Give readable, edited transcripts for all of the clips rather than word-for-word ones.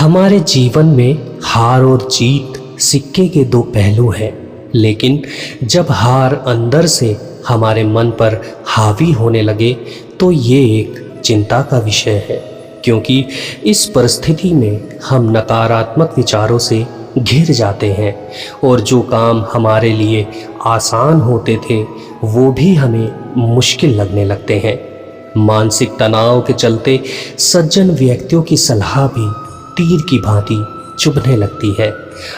हमारे जीवन में हार और जीत सिक्के के दो पहलू हैं, लेकिन जब हार अंदर से हमारे मन पर हावी होने लगे तो ये एक चिंता का विषय है, क्योंकि इस परिस्थिति में हम नकारात्मक विचारों से घिर जाते हैं और जो काम हमारे लिए आसान होते थे वो भी हमें मुश्किल लगने लगते हैं। मानसिक तनाव के चलते सज्जन व्यक्तियों की सलाह भी तीर की भांति चुभने लगती है।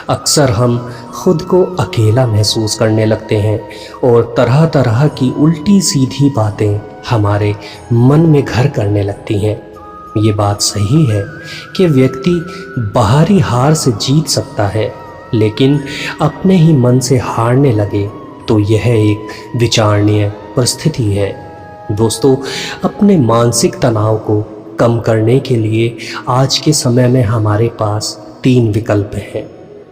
अक्सर हम खुद को अकेला महसूस करने लगते हैं और तरह तरह की उल्टी सीधी बातें हमारे मन में घर करने लगती हैं। ये बात सही है कि व्यक्ति बाहरी हार से जीत सकता है, लेकिन अपने ही मन से हारने लगे तो यह एक विचारणीय परिस्थिति है। दोस्तों, अपने मानसिक तनाव को कम करने के लिए आज के समय में हमारे पास 3 विकल्प हैं: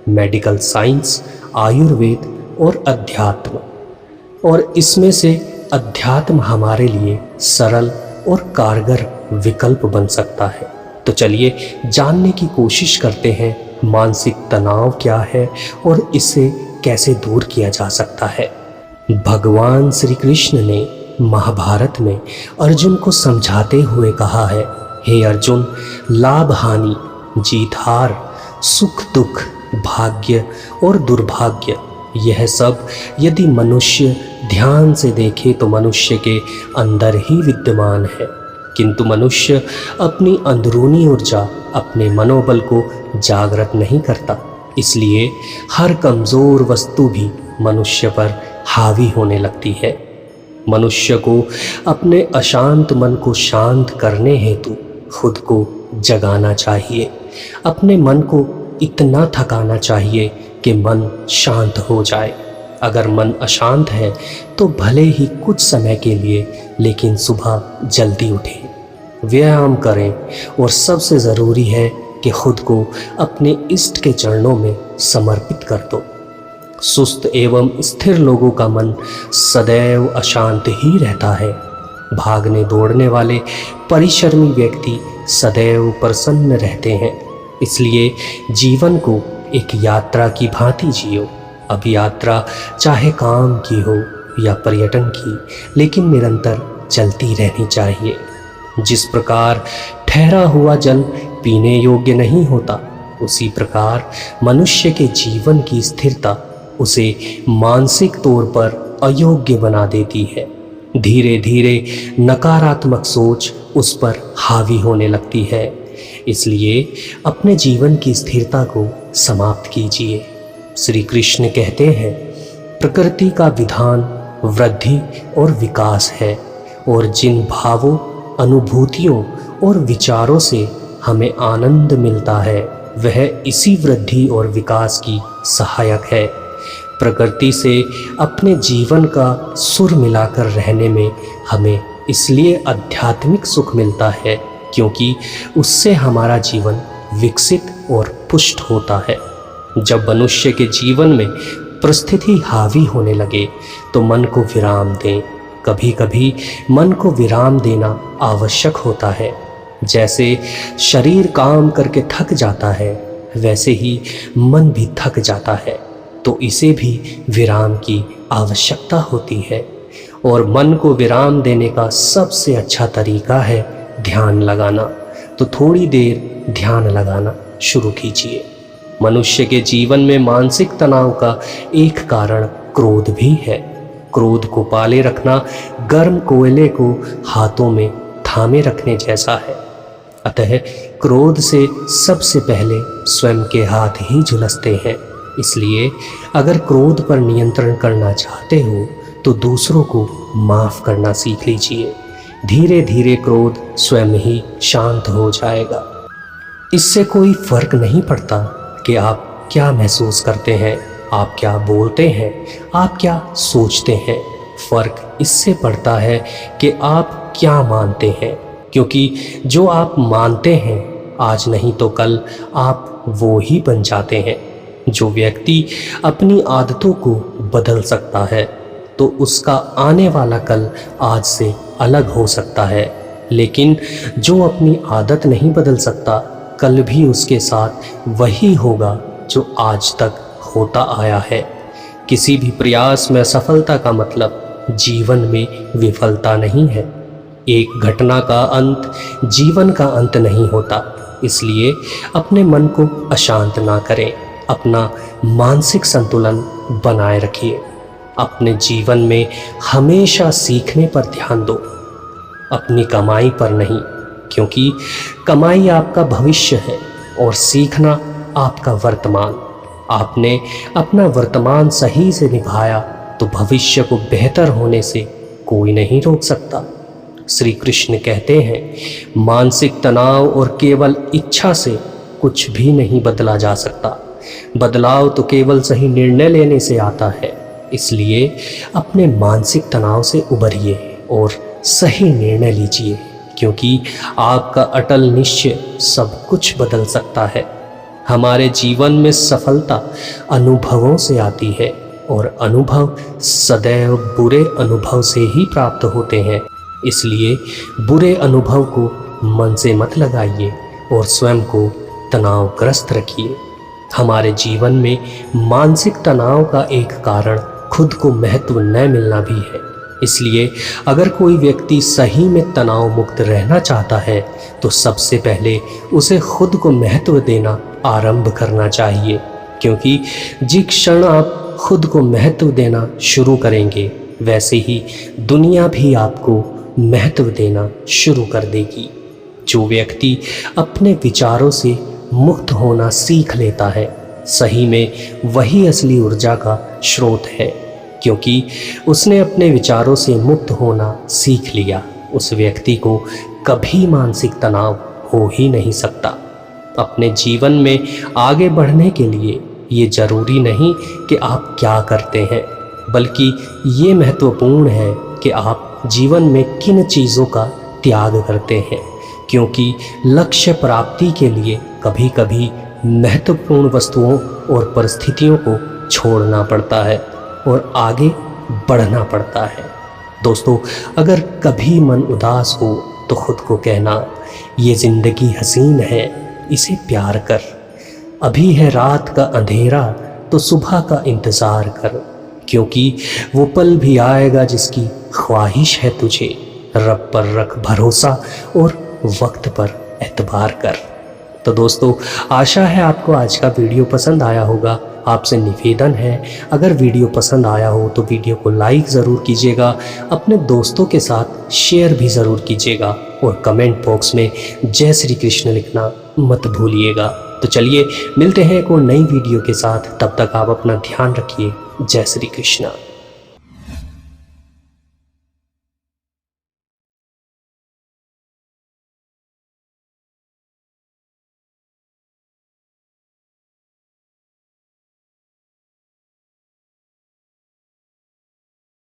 मेडिकल साइंस, आयुर्वेद और अध्यात्म। और इसमें से अध्यात्म हमारे लिए सरल और कारगर विकल्प बन सकता है। तो चलिए जानने की कोशिश करते हैं मानसिक तनाव क्या है और इसे कैसे दूर किया जा सकता है। भगवान श्री कृष्ण ने महाभारत में अर्जुन को समझाते हुए कहा है, हे अर्जुन, लाभ हानि, जीत हार, सुख दुख, भाग्य और दुर्भाग्य, यह सब यदि मनुष्य ध्यान से देखे तो मनुष्य के अंदर ही विद्यमान है, किंतु मनुष्य अपनी अंदरूनी ऊर्जा, अपने मनोबल को जागृत नहीं करता। इसलिए हर कमज़ोर वस्तु भी मनुष्य पर हावी होने लगती है। मनुष्य को अपने अशांत मन को शांत करने हेतु खुद को जगाना चाहिए। अपने मन को इतना थकाना चाहिए कि मन शांत हो जाए। अगर मन अशांत है तो भले ही कुछ समय के लिए, लेकिन सुबह जल्दी उठें, व्यायाम करें और सबसे ज़रूरी है कि खुद को अपने इष्ट के चरणों में समर्पित कर दो। सुस्त एवं स्थिर लोगों का मन सदैव अशांत ही रहता है। भागने दौड़ने वाले परिश्रमी व्यक्ति सदैव प्रसन्न रहते हैं। इसलिए जीवन को एक यात्रा की भांति जियो। अब यात्रा चाहे काम की हो या पर्यटन की, लेकिन निरंतर चलती रहनी चाहिए। जिस प्रकार ठहरा हुआ जल पीने योग्य नहीं होता, उसी प्रकार मनुष्य के जीवन की स्थिरता उसे मानसिक तौर पर अयोग्य बना देती है। धीरे धीरे नकारात्मक सोच उस पर हावी होने लगती है। इसलिए अपने जीवन की स्थिरता को समाप्त कीजिए। श्री कृष्ण कहते हैं, प्रकृति का विधान वृद्धि और विकास है, और जिन भावों, अनुभूतियों और विचारों से हमें आनंद मिलता है वह इसी वृद्धि और विकास की सहायक है। प्रकृति से अपने जीवन का सुर मिलाकर रहने में हमें इसलिए आध्यात्मिक सुख मिलता है क्योंकि उससे हमारा जीवन विकसित और पुष्ट होता है। जब मनुष्य के जीवन में परिस्थिति हावी होने लगे तो मन को विराम दें। कभी कभी मन को विराम देना आवश्यक होता है। जैसे शरीर काम करके थक जाता है, वैसे ही मन भी थक जाता है, तो इसे भी विराम की आवश्यकता होती है। और मन को विराम देने का सबसे अच्छा तरीका है ध्यान लगाना। तो थोड़ी देर ध्यान लगाना शुरू कीजिए। मनुष्य के जीवन में मानसिक तनाव का एक कारण क्रोध भी है। क्रोध को पाले रखना गर्म कोयले को हाथों में थामे रखने जैसा है। अतः क्रोध से सबसे पहले स्वयं के हाथ ही झुलसते हैं। इसलिए अगर क्रोध पर नियंत्रण करना चाहते हो तो दूसरों को माफ़ करना सीख लीजिए। धीरे धीरे क्रोध स्वयं ही शांत हो जाएगा। इससे कोई फर्क नहीं पड़ता कि आप क्या महसूस करते हैं, आप क्या बोलते हैं, आप क्या सोचते हैं। फ़र्क इससे पड़ता है कि आप क्या मानते हैं, क्योंकि जो आप मानते हैं आज नहीं तो कल आप वो ही बन जाते हैं। जो व्यक्ति अपनी आदतों को बदल सकता है तो उसका आने वाला कल आज से अलग हो सकता है, लेकिन जो अपनी आदत नहीं बदल सकता कल भी उसके साथ वही होगा जो आज तक होता आया है। किसी भी प्रयास में असफलता का मतलब जीवन में विफलता नहीं है। एक घटना का अंत जीवन का अंत नहीं होता। इसलिए अपने मन को अशांत ना करें, अपना मानसिक संतुलन बनाए रखिए। अपने जीवन में हमेशा सीखने पर ध्यान दो, अपनी कमाई पर नहीं, क्योंकि कमाई आपका भविष्य है और सीखना आपका वर्तमान। आपने अपना वर्तमान सही से निभाया तो भविष्य को बेहतर होने से कोई नहीं रोक सकता। श्री कृष्ण कहते हैं, मानसिक तनाव और केवल इच्छा से कुछ भी नहीं बदला जा सकता। बदलाव तो केवल सही निर्णय लेने से आता है। इसलिए अपने मानसिक तनाव से उबरिए और सही निर्णय लीजिए, क्योंकि आपका अटल निश्चय सब कुछ बदल सकता है। हमारे जीवन में सफलता अनुभवों से आती है और अनुभव सदैव बुरे अनुभव से ही प्राप्त होते हैं। इसलिए बुरे अनुभव को मन से मत लगाइए और स्वयं को तनावग्रस्त रखिए। हमारे जीवन में मानसिक तनाव का एक कारण खुद को महत्व न मिलना भी है। इसलिए अगर कोई व्यक्ति सही में तनाव मुक्त रहना चाहता है तो सबसे पहले उसे खुद को महत्व देना आरंभ करना चाहिए, क्योंकि जिस क्षण आप खुद को महत्व देना शुरू करेंगे वैसे ही दुनिया भी आपको महत्व देना शुरू कर देगी। जो व्यक्ति अपने विचारों से मुक्त होना सीख लेता है, सही में वही असली ऊर्जा का स्रोत है, क्योंकि उसने अपने विचारों से मुक्त होना सीख लिया। उस व्यक्ति को कभी मानसिक तनाव हो ही नहीं सकता। अपने जीवन में आगे बढ़ने के लिए ये जरूरी नहीं कि आप क्या करते हैं, बल्कि ये महत्वपूर्ण है कि आप जीवन में किन चीज़ों का त्याग करते हैं, क्योंकि लक्ष्य प्राप्ति के लिए कभी कभी महत्वपूर्ण वस्तुओं और परिस्थितियों को छोड़ना पड़ता है और आगे बढ़ना पड़ता है। दोस्तों, अगर कभी मन उदास हो तो खुद को कहना, ये ज़िंदगी हसीन है, इसे प्यार कर। अभी है रात का अंधेरा तो सुबह का इंतज़ार कर, क्योंकि वो पल भी आएगा जिसकी ख्वाहिश है तुझे। रब पर रख भरोसा और वक्त पर एतबार कर। तो दोस्तों, आशा है आपको आज का वीडियो पसंद आया होगा। आपसे निवेदन है, अगर वीडियो पसंद आया हो तो वीडियो को लाइक ज़रूर कीजिएगा, अपने दोस्तों के साथ शेयर भी ज़रूर कीजिएगा और कमेंट बॉक्स में जय श्री कृष्ण लिखना मत भूलिएगा। तो चलिए मिलते हैं एक और नई वीडियो के साथ, तब तक आप अपना ध्यान रखिए। जय श्री कृष्ण।